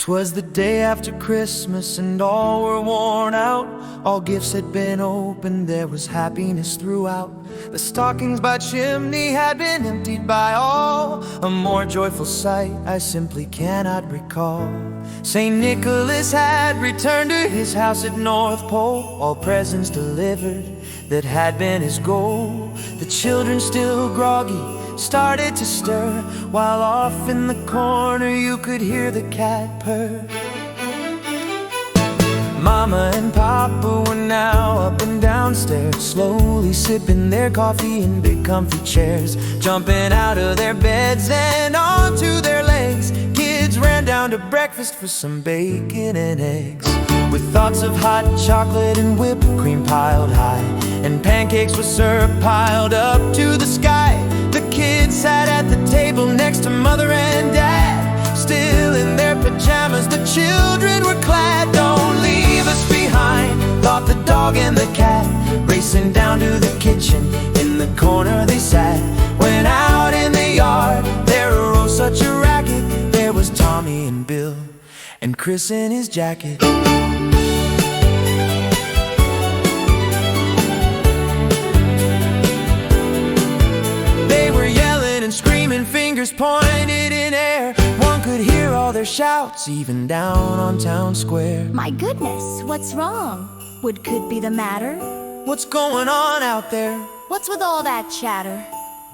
'Twas the day after Christmas and all were worn out. All gifts had been opened, there was happiness throughout. The stockings by chimney had been emptied by all. A more joyful sight I simply cannot recall. St. Nicholas had returned to his house at North Pole, all presents delivered that had been his goal. The children still groggy started to stir, while off in the corner you could hear the cat purr. Mama and Papa were now up and downstairs, slowly sipping their coffee in big comfy chairs, jumping out of their beds and onto their legs. Kids ran down to breakfast for some bacon and eggs, with thoughts of hot chocolate and whipped cream piled high, and pancakes with syrup piled up to the sky. The kids sat at the table next to Mother and Dad, still in their pajamas, the children were clad. Don't leave us behind, thought the dog and the cat, racing down to the kitchen. In the corner they sat, when out in the yard there arose such a racket. There was Tommy and Bill and Chris in his jacket. Screaming, fingers pointed in air. One could hear all their shouts, even down on town square. My goodness, what's wrong? What could be the matter? What's going on out there? What's with all that chatter?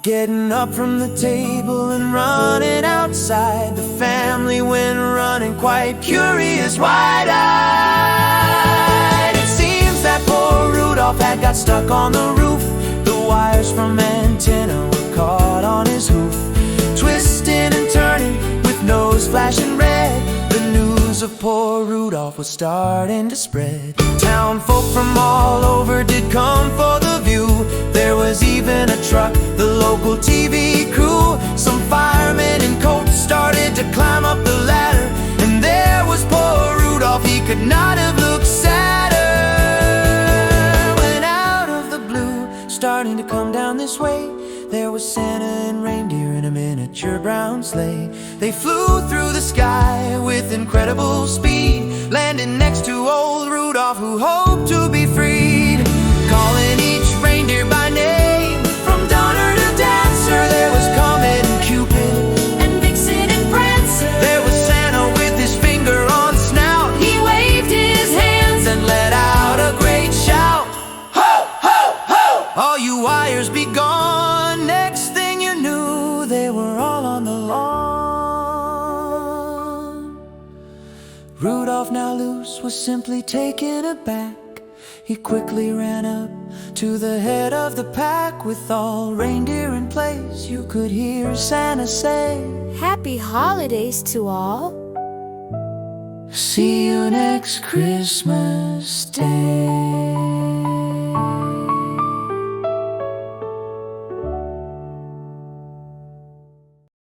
Getting up from the table and running outside, the family went running, quite curious, wide-eyed. It seems that poor Rudolph had got stuck on the roof. The wires from antenna were caught on his hoof, twisting and turning with nose flashing red. The news of poor Rudolph was starting to spread. Town folk from all over did come for the view. There was even a truck, the local TV crew. Some firemen in coats started to climb up the ladder, and there was poor Rudolph, he could not have looked sadder. When out of the blue, starting to come down this way, there was Santa and reindeer in a miniature brown sleigh. They flew through the sky with incredible speed, landing next to old Rudolph, who hoped to be freed. Calling each reindeer by name, from Donner to Dancer, there was Comet and Cupid, and Vixen and Prancer. There was Santa with his finger on snout, he waved his hands and let out a great shout. Ho, ho, ho! All you wires be gone. Next thing you knew, they were all on the lawn. Rudolph, now loose, was simply taken aback. He quickly ran up to the head of the pack. With all reindeer in place, you could hear Santa say, Happy holidays to all. See you next Christmas Day.